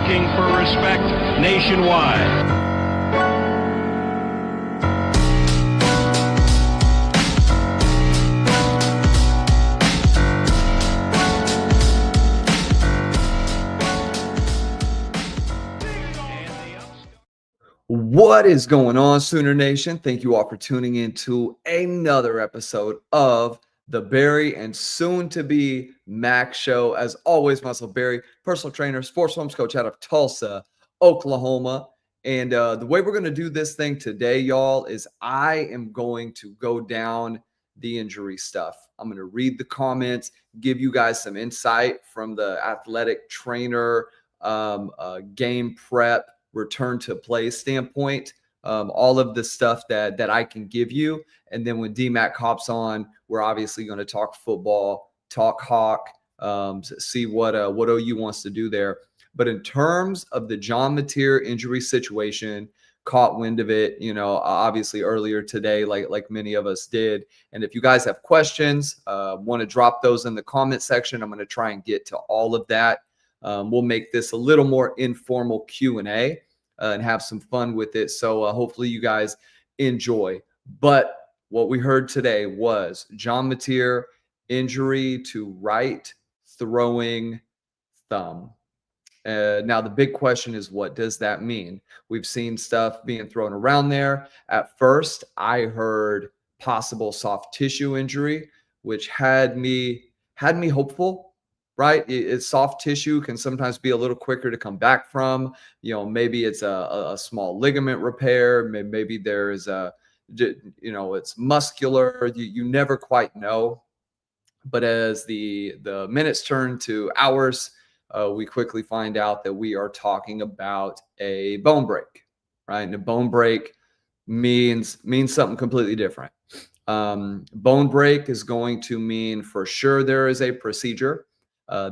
looking for respect nationwide. What is going on, Sooner Nation? Thank you all for tuning in to another episode of the Barry and soon-to-be Mac Show. As always, myself, Barry, personal trainer, sports homes coach out of Tulsa, Oklahoma. And the way we're going to do this thing today, y'all, is I am going to go down the injury stuff. I'm going to read the comments, give you guys some insight from the athletic trainer, game prep, return to play standpoint, all of the stuff that I can give you. And then when DMAC hops on, we're obviously going to talk football, talk Hawk, see what OU wants to do there. But in terms of the John Mateer injury situation, caught wind of it, obviously earlier today, like many of us did. And if you guys have questions, want to drop those in the comment section, I'm going to try and get to all of that. We'll make this a little more informal Q&A and have some fun with it. So hopefully you guys enjoy. But what we heard today was John Mateer injury to right throwing thumb. Now, the big question is, what does that mean? We've seen stuff being thrown around there. At first, I heard possible soft tissue injury, which had me hopeful. Right? It's soft tissue, can sometimes be a little quicker to come back from. Maybe it's a small ligament repair. Maybe there is it's muscular. You never quite know. But as the minutes turn to hours, we quickly find out that we are talking about a bone break, right? And a bone break means something completely different. Bone break is going to mean for sure there is a procedure.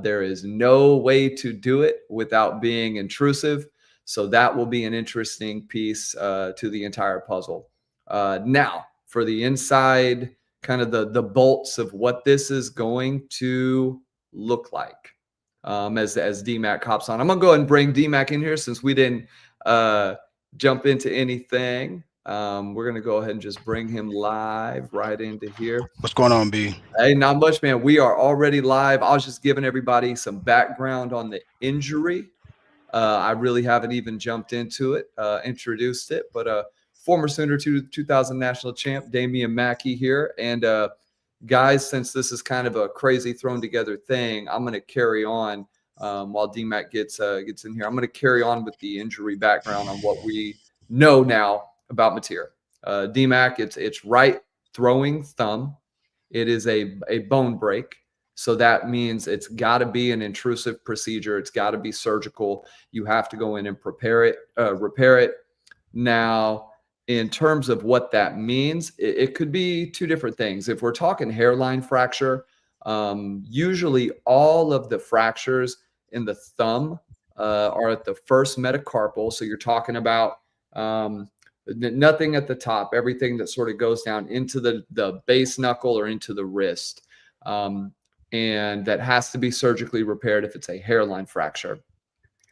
There is no way to do it without being intrusive. So that will be an interesting piece to the entire puzzle. Now, for the inside, kind of the bolts of what this is going to look like as DMAC hops on. I'm going to go ahead and bring DMAC in here since we didn't jump into anything. We're going to go ahead and just bring him live right into here. What's going on, B? Hey, not much, man. We are already live. I was just giving everybody some background on the injury. I really haven't even jumped into it, introduced it, but former Sooner 2000 national champ, Damian Mackey here. And guys, since this is kind of a crazy thrown together thing, I'm going to carry on while DMAC gets in here. I'm going to carry on with the injury background on what we know now about Mateer. DMAC, it's right throwing thumb. It is a bone break. So that means it's got to be an intrusive procedure. It's got to be surgical. You have to go in and repair it. Now, in terms of what that means, it could be two different things. If we're talking hairline fracture, usually all of the fractures in the thumb are at the first metacarpal. So you're talking about nothing at the top, everything that sort of goes down into the base knuckle or into the wrist. And that has to be surgically repaired if it's a hairline fracture.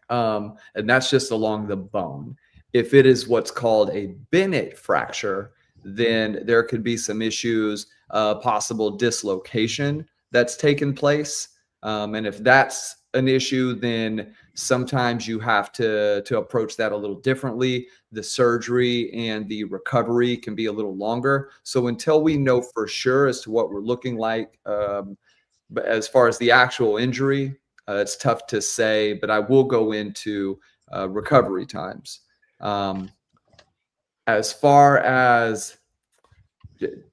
And that's just along the bone. If it is what's called a Bennett fracture, then there could be some issues, possible dislocation that's taken place. And if that's an issue, then sometimes you have to approach that a little differently. The surgery and the recovery can be a little longer. So until we know for sure as to what we're looking like, but as far as the actual injury, it's tough to say, but I will go into recovery times. As far as,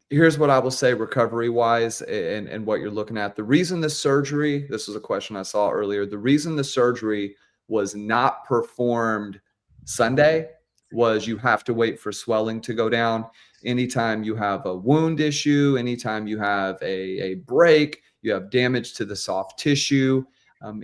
here's what I will say recovery wise and what you're looking at. The reason the surgery, this was a question I saw earlier, the reason the surgery was not performed Sunday was you have to wait for swelling to go down. Anytime you have a wound issue, anytime you have a break, you have damage to the soft tissue,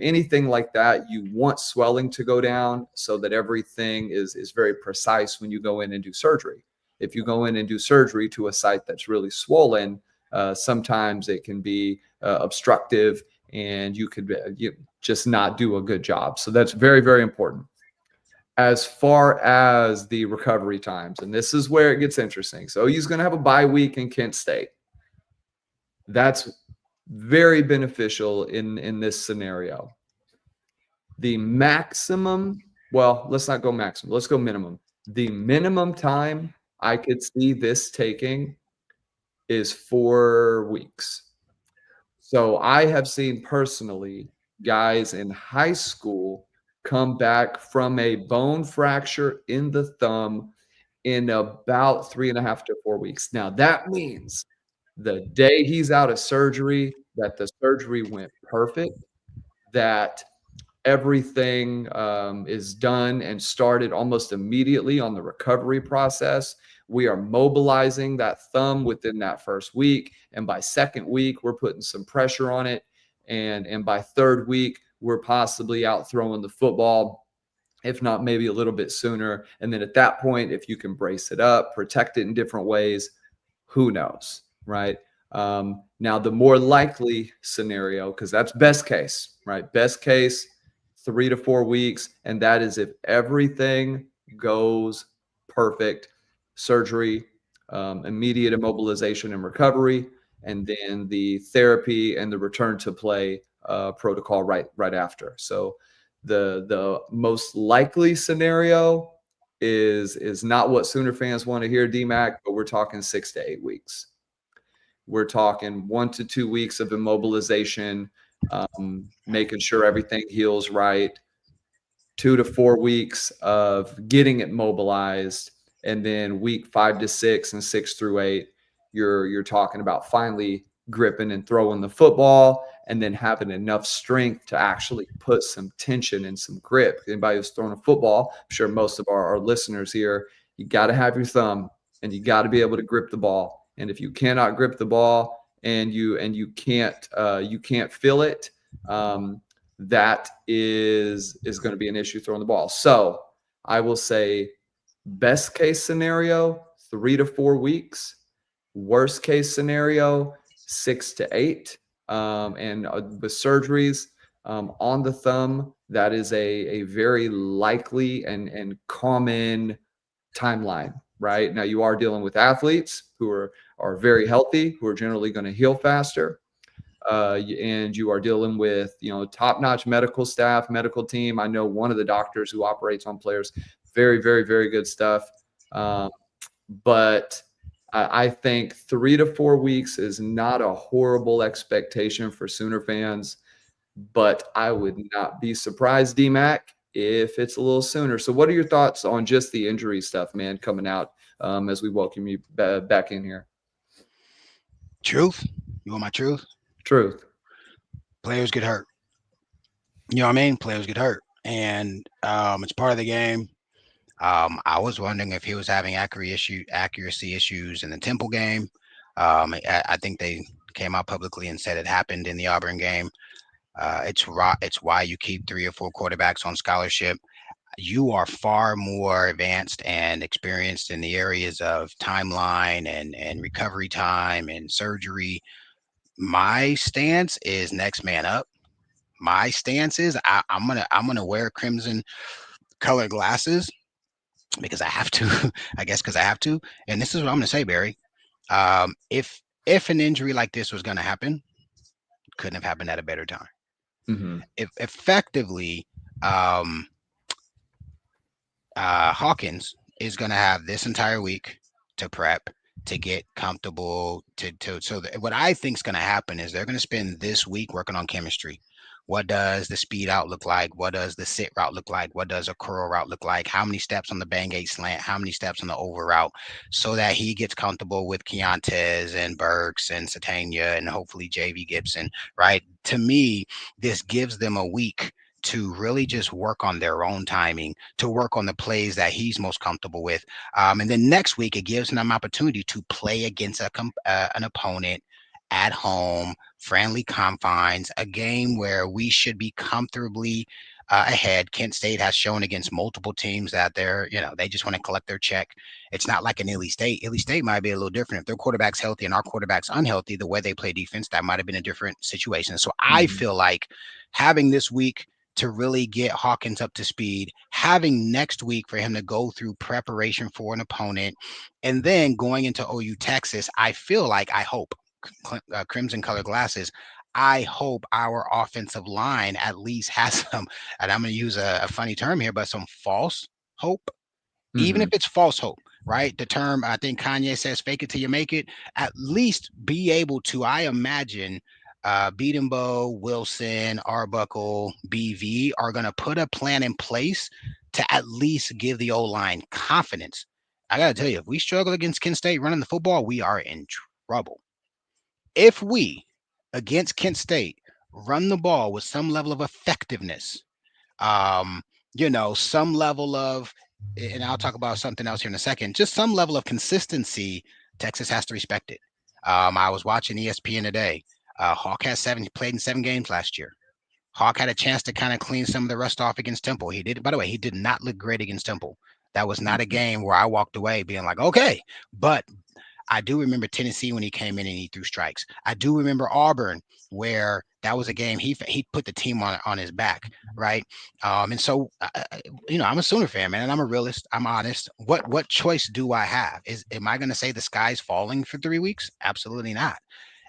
anything like that, you want swelling to go down so that everything is very precise when you go in and do surgery. If you go in and do surgery to a site that's really swollen, sometimes it can be obstructive, and you could just not do a good job. So that's very, very important. As far as the recovery times, and this is where it gets interesting. So OU's going to have a bye week in Kent State. That's very beneficial in this scenario. The maximum, well, let's not go maximum. Let's go minimum. The minimum time I could see this taking is 4 weeks. So I have seen personally guys in high school come back from a bone fracture in the thumb in about 3.5 to 4 weeks. Now, that means the day he's out of surgery, that the surgery went perfect, that everything is done and started almost immediately on the recovery process. We are mobilizing that thumb within that first week. And by second week, we're putting some pressure on it. And by third week, we're possibly out throwing the football, if not maybe a little bit sooner. And then at that point, if you can brace it up, protect it in different ways, who knows, right? Now, the more likely scenario, because that's best case, right? Best case, 3 to 4 weeks. And that is if everything goes perfect, surgery, immediate immobilization and recovery, and then the therapy and the return to play protocol right after. So the most likely scenario is not what Sooner fans want to hear, DMAC, but we're talking 6 to 8 weeks. We're talking 1 to 2 weeks of immobilization, making sure everything heals right, 2 to 4 weeks of getting it mobilized, and then week 5 to 6 and 6 through 8, you're talking about finally gripping and throwing the football, and then having enough strength to actually put some tension and some grip. Anybody who's thrown a football, I'm sure most of our listeners here, you got to have your thumb and you got to be able to grip the ball. And if you cannot grip the ball and you can't feel it, that is going to be an issue throwing the ball. So I will say best case scenario, 3 to 4 weeks. Worst case scenario, 6 to 8. And with surgeries on the thumb, that is a very likely and common timeline, right? Now, you are dealing with athletes who are very healthy, who are generally going to heal faster. And you are dealing with, top-notch medical staff, medical team. I know one of the doctors who operates on players, very, very, very good stuff. But I think 3 to 4 weeks is not a horrible expectation for Sooner fans, but I would not be surprised, DMAC, if it's a little sooner. So what are your thoughts on just the injury stuff, man, coming out as we welcome you back in here? Truth? You want my truth? Truth. Players get hurt. You know what I mean? Players get hurt. And it's part of the game. I was wondering if he was having accuracy issues in the Temple game. I think they came out publicly and said it happened in the Auburn game. It's why you keep 3 or 4 quarterbacks on scholarship. You are far more advanced and experienced in the areas of timeline and recovery time and surgery. My stance is next man up. My stance is I'm gonna wear crimson colored glasses because I have to. I guess because I have to. And this is what I'm gonna say, Barry. If an injury like this was gonna happen, couldn't have happened at a better time. Mm-hmm. If effectively, Hawkins is gonna have this entire week to prep, to get comfortable, what I think is going to happen is they're going to spend this week working on chemistry. What does the speed out look like? What does the sit route look like? What does a curl route look like? How many steps on the bang 8 slant? How many steps on the over route? So that he gets comfortable with Keontae and Burks and Satania and hopefully JV Gibson, right? To me, this gives them a week to really just work on their own timing, to work on the plays that he's most comfortable with. And then next week, it gives them opportunity to play against an opponent at home, friendly confines, a game where we should be comfortably ahead. Kent State has shown against multiple teams that they just want to collect their check. It's not like an Illy State. Illy State might be a little different. If their quarterback's healthy and our quarterback's unhealthy, the way they play defense, that might have been a different situation. So I Mhm. feel like having this week to really get Hawkins up to speed, having next week for him to go through preparation for an opponent, and then going into OU Texas, I feel like I hope crimson color glasses. I hope our offensive line at least has some, and I'm going to use a funny term here, but some false hope, even if Mhm. it's false hope, right? The term, I think Kanye says, fake it till you make it, at least be able to, I imagine, Beatenbow, Wilson, Arbuckle, BV are going to put a plan in place to at least give the O line confidence. I got to tell you, if we struggle against Kent State running the football, we are in trouble. If we, against Kent State, run the ball with some level of effectiveness, um, some level of, and I'll talk about something else here in a second, just some level of consistency, Texas has to respect it. I was watching ESPN today. Hawk has played in 7 games last year. Hawk had a chance to kind of clean some of the rust off against Temple. He did, by the way, he did not look great against Temple. That was not a Mhm. game where I walked away being like, okay, but I do remember Tennessee when he came in and he threw strikes. I do remember Auburn where that was a game he put the team on his back, right? And so I'm a Sooner fan, man, and I'm a realist. I'm honest. What choice do I have? Am I going to say the sky's falling for 3 weeks? Absolutely not.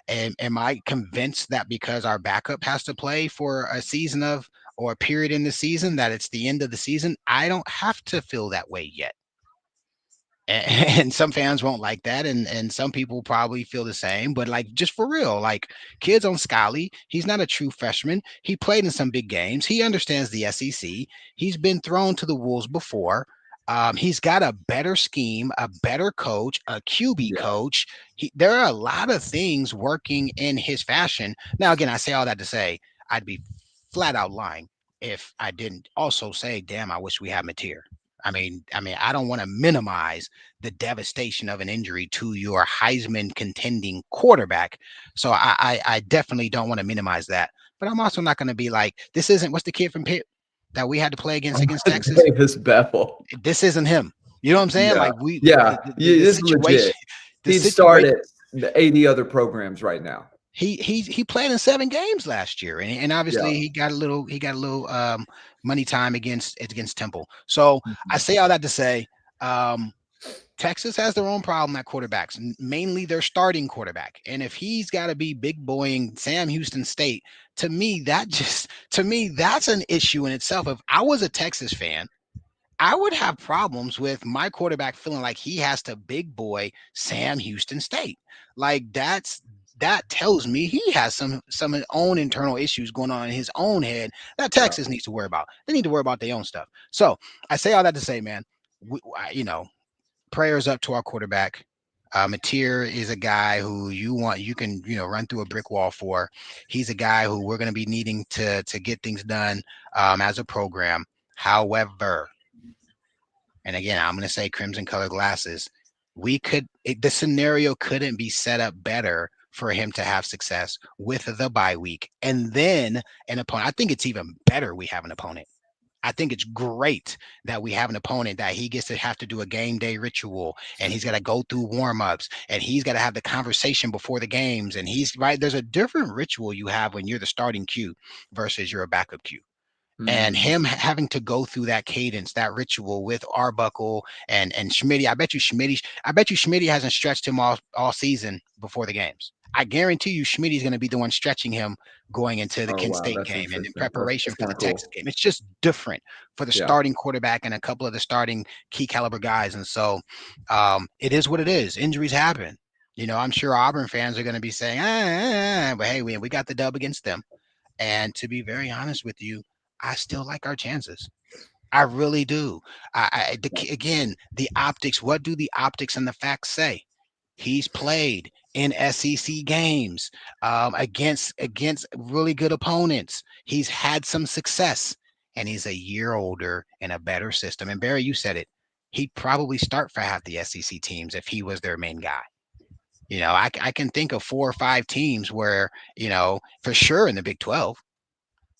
And am I convinced that because our backup has to play for a season of or a period in the season that it's the end of the season? I don't have to feel that way yet. And some fans won't like that, and some people probably feel the same, but like, just for real, like, kids on Scally, he's not a true freshman. He played in some big games. He understands the SEC. He's been thrown to the wolves before. He's got a better scheme, a better coach, a QB Yeah. coach. There are a lot of things working in his fashion. Now, again, I say all that to say I'd be flat out lying if I didn't also say, damn, I wish we had Mateer. I don't want to minimize the devastation of an injury to your Heisman contending quarterback. So I definitely don't want to minimize that. But I'm also not going to be like, this isn't, what's the kid from Pitt that we had to play against Texas? Davis Bethel. This isn't him. You know what I'm saying? Yeah. Like, Yeah. the This is situation, legit. the He'd situation. start at the 80 other programs right now. He played in 7 games last year, and Yeah. obviously he got a little money time against Temple. So I Mhm. say all that to say, um, Texas has their own problem at quarterbacks, mainly their starting quarterback. And if he's got to be big boying Sam Houston State, to me that's an issue in itself. If I was a Texas fan, I would have problems with my quarterback feeling like he has to big boy Sam Houston State. Like, that tells me he has some own internal issues going on in his own head that Yeah. Texas needs to worry about. They need to worry about their own stuff. So I say all that to say, man, prayers up to our quarterback. Mateer is a guy who you can run through a brick wall for. He's a guy who we're going to be needing to get things done as a program. However, and again, I'm going to say crimson color glasses. The scenario couldn't be set up better for him to have success with the bye week and then an opponent. I think it's even better we have an opponent. I think it's great that we have an opponent that he gets to have to do a game day ritual, and he's got to go through warm-ups, and he's got to have the conversation before the games. And he's right. There's a different ritual you have when you're the starting Q versus you're a backup Q, and Mhm. him having to go through that cadence, that ritual with Arbuckle and Schmitty. I bet you Schmitty hasn't stretched him all season before the games. I guarantee you Schmitty's going to be the one stretching him going into the Oh, Kent wow. State That's game and in interesting. That's preparation for kind the of Texas cool. game. It's just different for the Yeah. starting quarterback and a couple of the starting key caliber guys. And so it is what it is. Injuries happen. I'm sure Auburn fans are going to be saying, but hey, we got the dub against them. And to be very honest with you, I still like our chances. I really do. Again, the optics. What do the optics and the facts say? He's played in SEC games against really good opponents. He's had some success, and he's a year older in a better system. And Barry, you said it. He'd probably start for half the SEC teams if he was their main guy. I can think of 4 or 5 teams where for sure in the Big 12.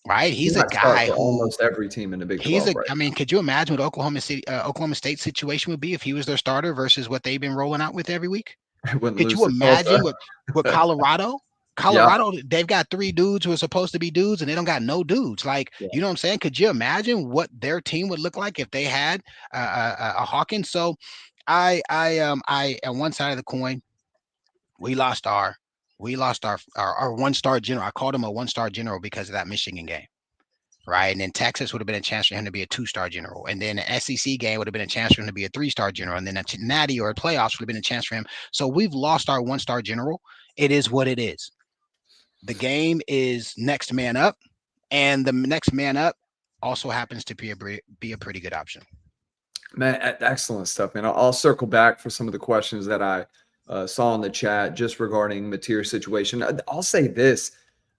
right? He He's a might start guy for who almost every team in the Big he's 12 a. right I mean, could you imagine what Oklahoma State's situation would be if he was their starter versus what they've been rolling out with every week? now. Wouldn't Could lose you to Tulsa. imagine what Colorado? Yeah. Colorado, they've got 3 dudes who are supposed to be dudes, and they don't got no dudes. Like, Yeah. you know what I'm saying? Could you imagine what their team would look like if they had a Hawkins? So, I on one side of the coin, we lost our 1-star general. I called him a 1-star general because of that Michigan game. Right. And then Texas would have been a chance for him to be a 2-star general. And then the SEC game would have been a chance for him to be a 3-star general. And then a natty or a playoffs would have been a chance for him. So we've lost our 1-star general. It is what it is. The game is next man up. And the next man up also happens to be a pretty good option. Man, excellent stuff, man. I'll circle back for some of the questions that I saw in the chat just regarding Mateer's situation. I'll say this.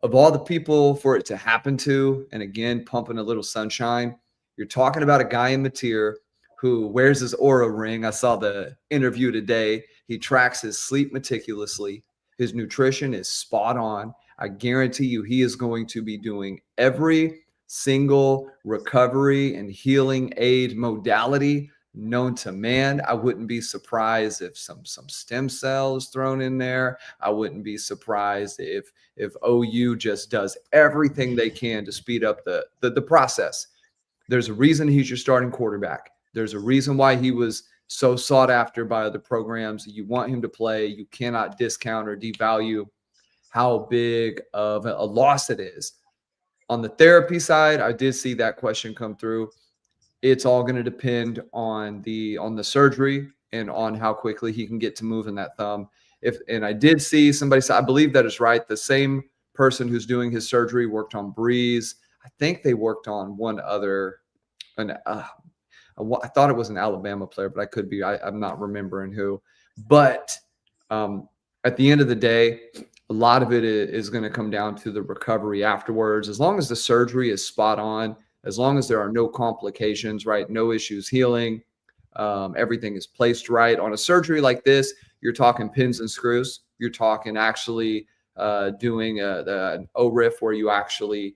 Of all the people for it to happen to, and again, pumping a little sunshine, you're talking about a guy in Mateer who wears his aura ring. I saw the interview today. He tracks his sleep meticulously. His nutrition is spot on. I guarantee you he is going to be doing every single recovery and healing aid modality known to man. I wouldn't be surprised if some stem cells thrown in there. I wouldn't be surprised if OU just does everything they can to speed up the process. There's a reason he's your starting quarterback. There's a reason why he was so sought after by other programs. You want him to play. You cannot discount or devalue how big of a loss it is. On the therapy side, I did see that question come through. It's all going to depend on the surgery and on how quickly he can get to moving that thumb. And I did see somebody say, I believe that is right. The same person who's doing his surgery worked on Breeze. I think they worked on one other. I thought it was an Alabama player, but I could be. I'm not remembering who. But at the end of the day, a lot of it is going to come down to the recovery afterwards. As long as the surgery is spot on, as long as there are no complications, right? No issues healing, everything is placed right. On a surgery like this, you're talking pins and screws. You're talking actually doing an ORIF where you actually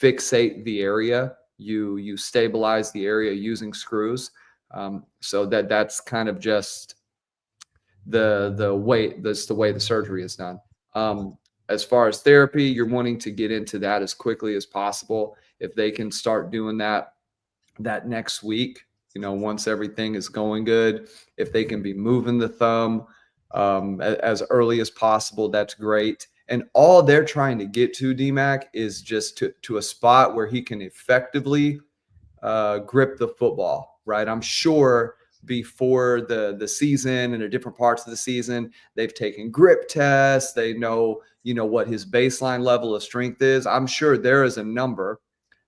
fixate the area. You stabilize the area using screws. So that's kind of just the way the surgery is done. As far as therapy, you're wanting to get into that as quickly as possible. If they can start doing that next week, once everything is going good, if they can be moving the thumb as early as possible, that's great. And all they're trying to get to, DMAC, is just to a spot where he can effectively grip the football, right? I'm sure before the season and at different parts of the season, they've taken grip tests. They know, what his baseline level of strength is. I'm sure there is a number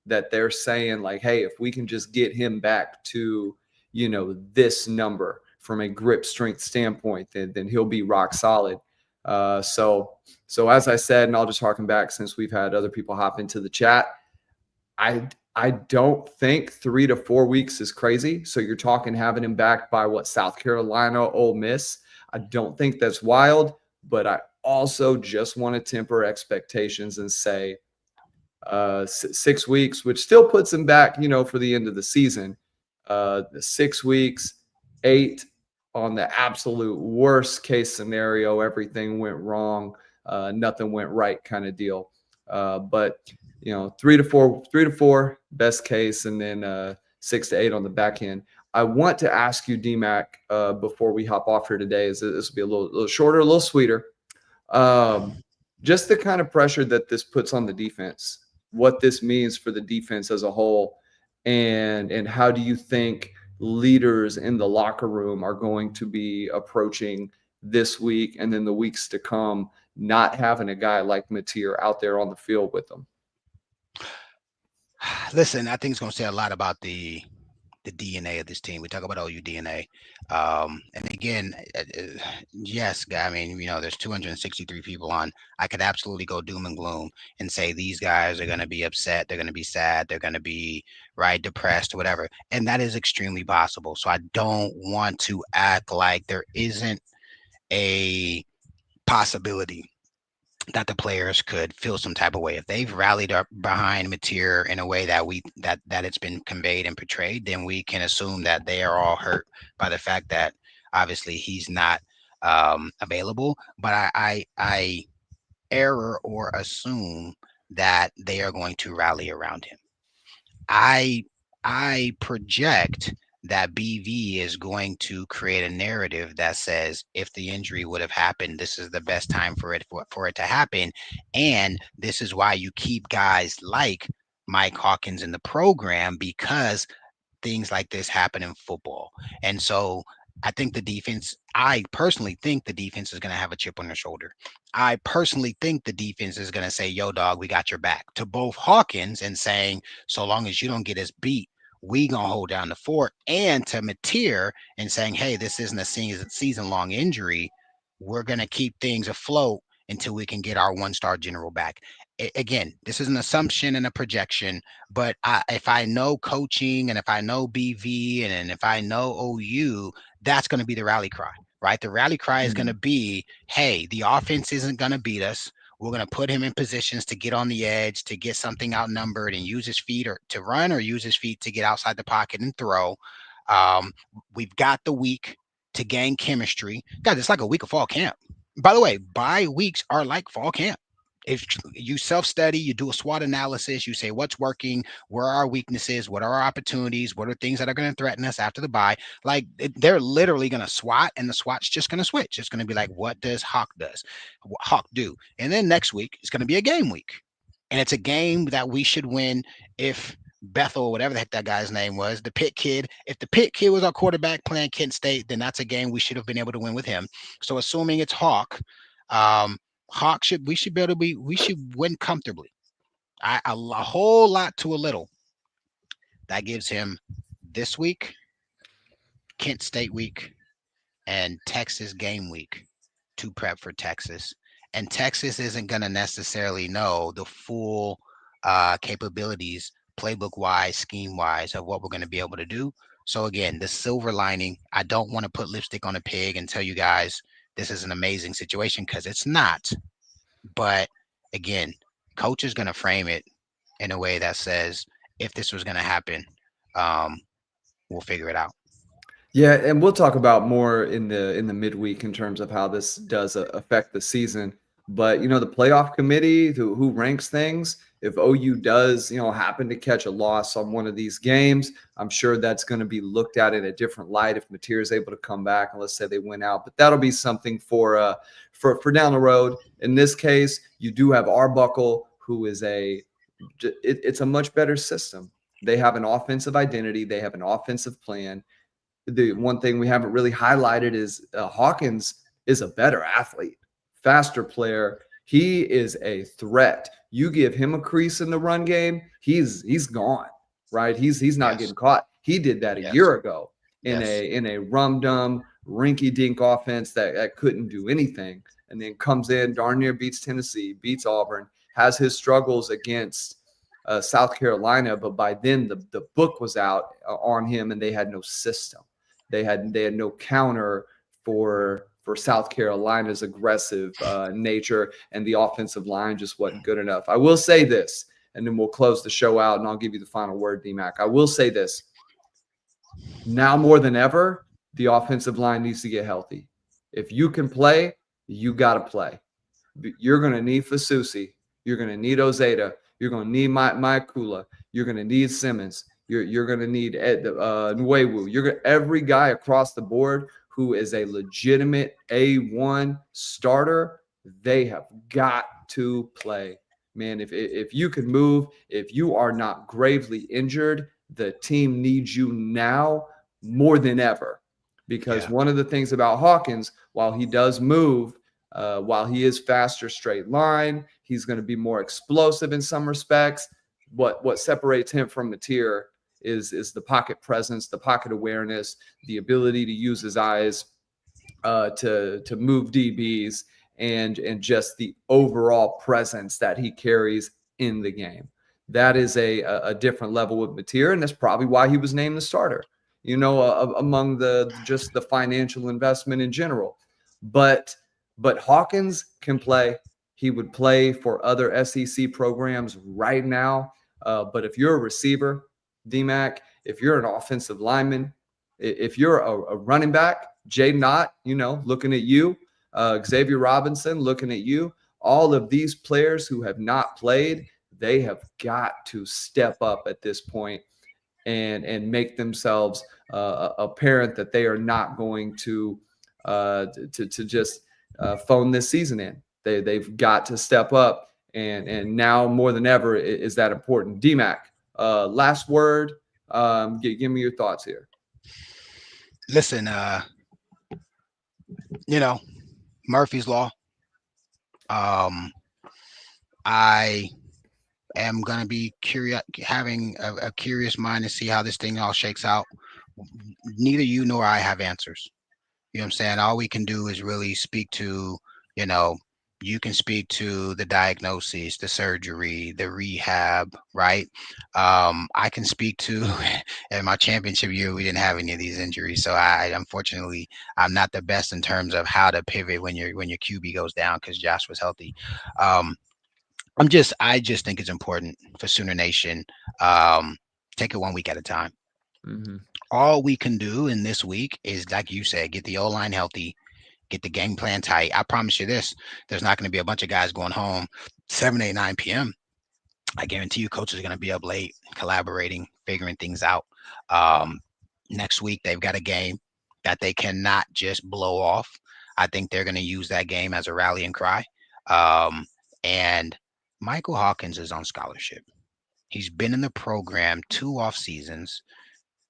that they're saying like, hey, if we can just get him back to, this number from a grip strength standpoint, then he'll be rock solid. So as I said, and I'll just harken back since we've had other people hop into the chat, I don't think 3 to 4 weeks is crazy. So you're talking having him back by what, South Carolina, Ole Miss. I don't think that's wild, but I also just want to temper expectations and say 6 weeks, which still puts him back, for the end of the season. The 6 weeks, 8 on the absolute worst case scenario, everything went wrong, nothing went right kind of deal. But 3 to 4 best case, and then 6 to 8 on the back end. I want to ask you, DMAC, before we hop off here today, this will be a little shorter, a little sweeter. Just the kind of pressure that this puts on the defense, what this means for the defense as a whole, and how do you think leaders in the locker room are going to be approaching this week and then the weeks to come, not having a guy like Mateer out there on the field with them? Listen, I think it's going to say a lot about the DNA of this team. We talk about OU DNA. And again, yes, I mean, there's 263 people on. I could absolutely go doom and gloom and say these guys are going to be upset. They're going to be sad. They're going to be depressed or whatever. And that is extremely possible. So I don't want to act like there isn't a possibility that the players could feel some type of way. If they've rallied up behind Mateer in a way that that it's been conveyed and portrayed, then we can assume that they are all hurt by the fact that obviously he's not available. But I error or assume that they are going to rally around him. I I project that BV is going to create a narrative that says if the injury would have happened, this is the best time for it to happen, and this is why you keep guys like Mike Hawkins in the program because things like this happen in football. And so I personally think the defense is going to have a chip on their shoulder. I personally think the defense is going to say, yo, dog, we got your back to both Hawkins and saying, so long as you don't get us beat, we going to hold down the fort. And to Mateer and saying, hey, this isn't a season long injury. We're going to keep things afloat until we can get our 1-star general back. Again, this is an assumption and a projection, but if I know coaching and if I know BV and if I know OU, that's going to be the rally cry, right? The rally cry is going to be, hey, the offense isn't going to beat us. We're going to put him in positions to get on the edge, to get something outnumbered and use his feet or to run or use his feet to get outside the pocket and throw. Um, we've got the week to gain chemistry. Guys, it's like a week of fall camp. By the way, bye weeks are like fall camp. If you self-study, you do a SWOT analysis, you say what's working, where are our weaknesses, what are our opportunities, what are things that are going to threaten us after the bye. Like they're literally going to SWOT, and the SWOT's just going to switch. It's going to be like, what does Hawk do? And then next week it's going to be a game week, and it's a game that we should win if Bethel, whatever the heck that guy's name was, the Pitt kid. If the Pitt kid was our quarterback playing Kent State, then that's a game we should have been able to win with him. So assuming it's um, Hawk should be able to we should win comfortably. A whole lot to a little. That gives him this week, Kent State week, and Texas game week to prep for Texas. And Texas isn't going to necessarily know the full capabilities, playbook wise, scheme wise, of what we're going to be able to do. So, again, the silver lining, I don't want to put lipstick on a pig and tell you guys this is an amazing situation because it's not. But again, coach is going to frame it in a way that says if this was going to happen, um, we'll figure it out. Yeah, and we'll talk about more in the midweek in terms of how this does affect the season. But the playoff committee who ranks things, if OU does happen to catch a loss on one of these games, I'm sure that's going to be looked at in a different light if Mateer is able to come back and let's say they win out. But that'll be something for down the road. In this case, you do have Arbuckle, who is it's a much better system. They have an offensive identity. They have an offensive plan. The one thing we haven't really highlighted is Hawkins is a better athlete, faster player. He is a threat. You give him a crease in the run game, he's gone, right? He's not getting caught. He did that a year ago in a rum-dum, rinky-dink offense that couldn't do anything, and then comes in, darn near beats Tennessee, beats Auburn, has his struggles against South Carolina, but by then the book was out on him, and they had no system. They had no counter for South Carolina's aggressive nature, and the offensive line just wasn't good enough. I will say this, and then we'll close the show out, and I'll give you the final word, D-Mac. I will say this. Now more than ever, the offensive line needs to get healthy. If you can play, you got to play. You're going to need Fasusi. You're going to need Ozeta. You're going to need Mike Kula. You're going to need Simmons. You're going to need Nwewu. Every guy across the board who is a legitimate A1 starter, they have got to play. Man, if you can move, if you are not gravely injured, the team needs you now more than ever. Because one of the things about Hawkins, while he does move, while he is faster straight line, he's going to be more explosive in some respects. What separates him from Mateer is the pocket presence, the pocket awareness, the ability to use his eyes to move DBs, and just the overall presence that he carries in the game. That is a different level with Mateer, and that's probably why he was named the starter. Among just the financial investment in general, but Hawkins can play. he would play for other SEC programs right now. But if you're a receiver, DMAC, if you're an offensive lineman, if you're a running back, Jay Knott, looking at you, Xavier Robinson, looking at you, all of these players who have not played, they have got to step up at this point and make themselves apparent that they are not going to just phone this season in. They've got to step up, and now more than ever is that important. DMAC, last word. Give me your thoughts here. Listen, Murphy's Law. I am gonna be curious, having a curious mind to see how this thing all shakes out. Neither you nor I have answers. You know what I'm saying? All we can do is really speak to, you know, you can speak to the diagnoses, the surgery, the rehab, right? I can speak to in my championship year, we didn't have any of these injuries. So I unfortunately I'm not the best in terms of how to pivot when your QB goes down because Josh was healthy. Um, I just think it's important for Sooner Nation. Take it 1 week at a time. Mm-hmm. All we can do in this week is, like you said, get the O line healthy, get the game plan tight. I promise you this: there's not going to be a bunch of guys going home 7, 8, 9 p.m. I guarantee you, coaches are going to be up late, collaborating, figuring things out. Um, Next week they've got a game that they cannot just blow off. I think they're going to use that game as a rallying cry. And Michael Hawkins is on scholarship. He's been in the program 2 off seasons,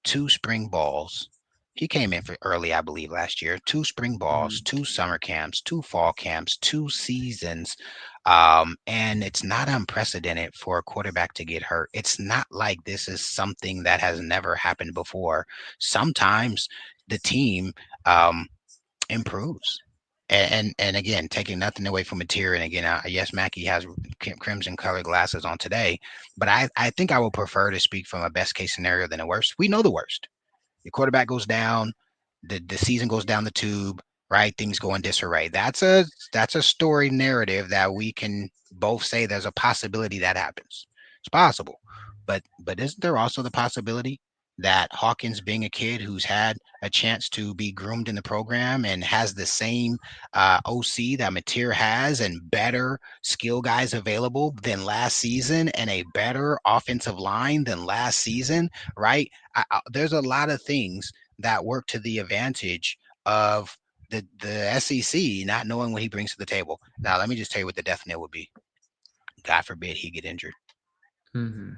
2 spring balls. He came in for early, I believe, last year. 2 spring balls, 2 summer camps, 2 fall camps, 2 seasons. And it's not unprecedented for a quarterback to get hurt. It's not like this is something that has never happened before. Sometimes the team improves. And again, taking nothing away from Mateer. And again, yes, Mackey has crimson colored glasses on today, but I think I would prefer to speak from a best case scenario than a worst. We know the worst. Your quarterback goes down, the season goes down the tube, right? Things go in disarray. That's a story narrative that we can both say there's a possibility that happens. It's possible. But isn't there also the possibility that Hawkins, being a kid who's had a chance to be groomed in the program and has the same OC that Mateer has and better skill guys available than last season and a better offensive line than last season, right? There's a lot of things that work to the advantage of the SEC not knowing what he brings to the table. Now, let me just tell you what the death knell would be. God forbid he get injured. Mm-hmm.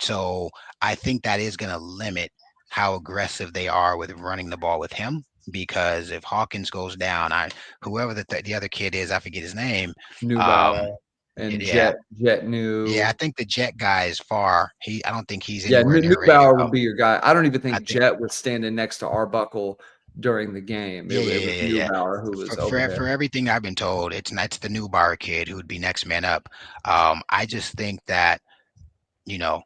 So I think that is going to limit how aggressive they are with running the ball with him. Because if Hawkins goes down, whoever the other kid is, I forget his name. Newbauer and Yeah, Jet New. I think the Jet guy is far. I don't think he's Yeah, anywhere near ready to Newbauer go. would be your guy. I don't even I think think, Jet was standing next to Arbuckle during the game. It was yeah. Newbauer who was over For there. everything I've been told, it's the new bar kid who would be next man up. I just think that you know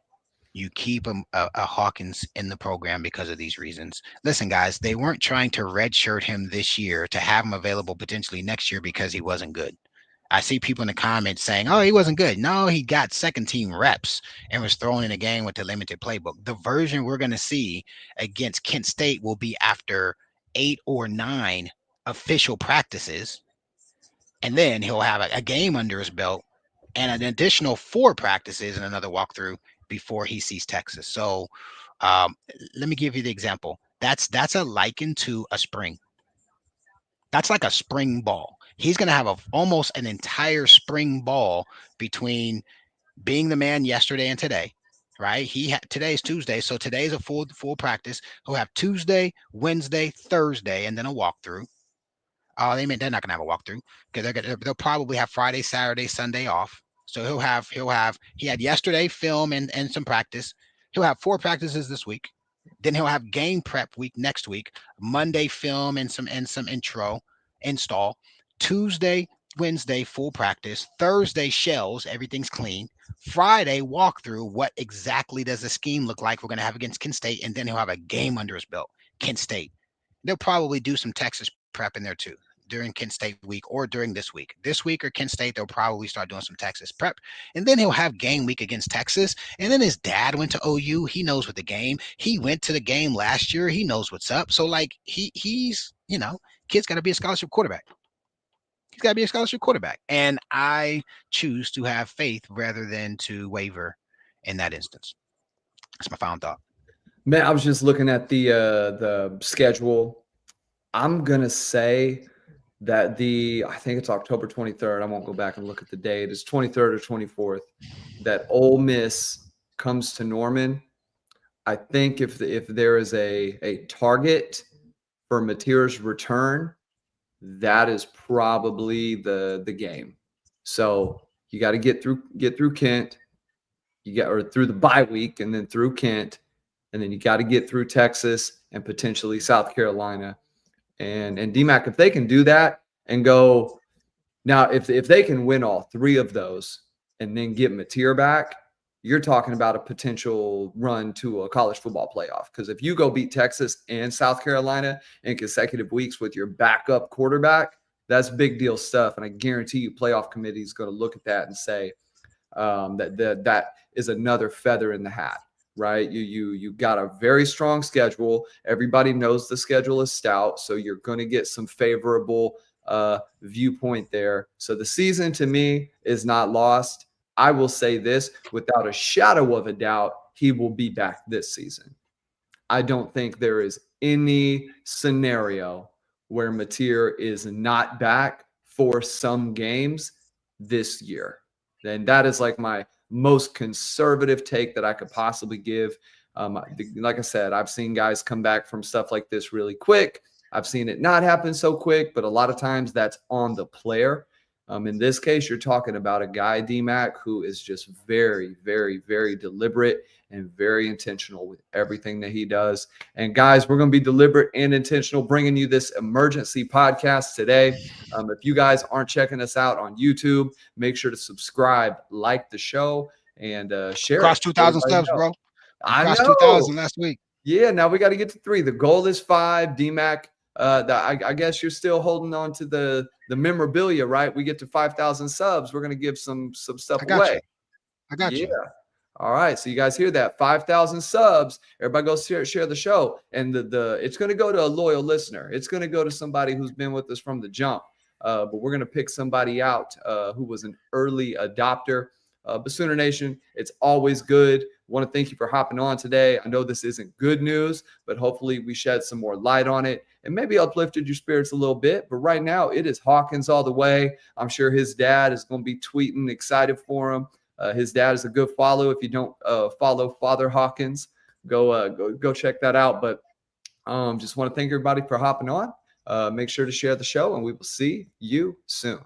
you keep a Hawkins in the program because of these reasons. Listen, guys, they weren't trying to redshirt him this year to have him available potentially next year because he wasn't good. I see people in the comments saying, "Oh, he wasn't good." No, he got second team reps and was thrown in a game with the limited playbook. The version we're going to see against Kent State will be after 8 or 9 official practices, and then he'll have a game under his belt and an additional 4 practices and another walkthrough before he sees Texas. So um, let me give you the example. That's a liken to a spring. That's like a spring ball. He's going to have almost an entire spring ball between being the man yesterday and today. Right? Today's Tuesday, so today's a full practice. He'll have Tuesday, Wednesday, Thursday, and then a walkthrough. They're not gonna have a walkthrough because they'll probably have Friday, Saturday, Sunday off. So he had yesterday film and some practice. He'll have 4 practices this week. Then he'll have game prep week next week. Monday film and some install. Tuesday, Wednesday full practice. Thursday shells, everything's clean. Friday walkthrough. What exactly does the scheme look like? We're gonna have against Kent State, and then he'll have a game under his belt. Kent State. They'll probably do some Texas prep in there too. during Kent State week or during this week. This week or Kent State, they'll probably start doing some Texas prep. And then he'll have game week against Texas. And then his dad went to OU. He knows what the game. He went to the game last year. He knows what's up. So like he's, kid's got to be a scholarship quarterback. He's got to be a scholarship quarterback. And I choose to have faith rather than to waver in that instance. That's my final thought. Man, I was just looking at the schedule. I'm gonna say that I think it's October 23rd. I won't go back and look at the date. It's 23rd or 24th that Ole Miss comes to Norman. I think if there is a target for Mateer's return, that is probably the game. So you got to get through Kent, or through the bye week, and then through Kent, and then you got to get through Texas and potentially South Carolina. And DMAC, if they can do that and go now, if they can win all three of those and then get Mateer back, you're talking about a potential run to a college football playoff. Because if you go beat Texas and South Carolina in consecutive weeks with your backup quarterback, that's big deal stuff. And I guarantee you playoff committee is going to look at that and say that is another feather in the hat. Right. You got a very strong schedule. Everybody knows the schedule is stout. So you're going to get some favorable viewpoint there. So the season to me is not lost. I will say this without a shadow of a doubt, he will be back this season. I don't think there is any scenario where Mateer is not back for some games this year. And that is like my most conservative take that I could possibly give. Like I said, I've seen guys come back from stuff like this really quick. I've seen it not happen so quick, but a lot of times that's on the player. In this case, you're talking about a guy, DMAC, who is just very, very, very deliberate and very intentional with everything that he does. And guys, we're going to be deliberate and intentional bringing you this emergency podcast today. If you guys aren't checking us out on YouTube, make sure to subscribe, like the show, and share. Cross 2,000 subs, bro. I crossed know. 2,000 last week. Yeah, now we got to get to 3. The goal is 5. DMAC, I guess you're still holding on to the memorabilia, right? We get to 5,000 subs. We're going to give some stuff away. I got you. All right. So you guys hear that? 5,000 subs. Everybody go share the show. And it's going to go to a loyal listener. It's going to go to somebody who's been with us from the jump. But we're going to pick somebody out who was an early adopter. But Sooner Nation, it's always good. Want to thank you for hopping on today. I know this isn't good news, but hopefully we shed some more light on it and maybe uplifted your spirits a little bit. But right now it is Hawkins all the way. I'm sure his dad is going to be tweeting excited for him. His dad is a good follow. If you don't follow Father Hawkins, go check that out. But just want to thank everybody for hopping on. Make sure to share the show, and we will see you soon.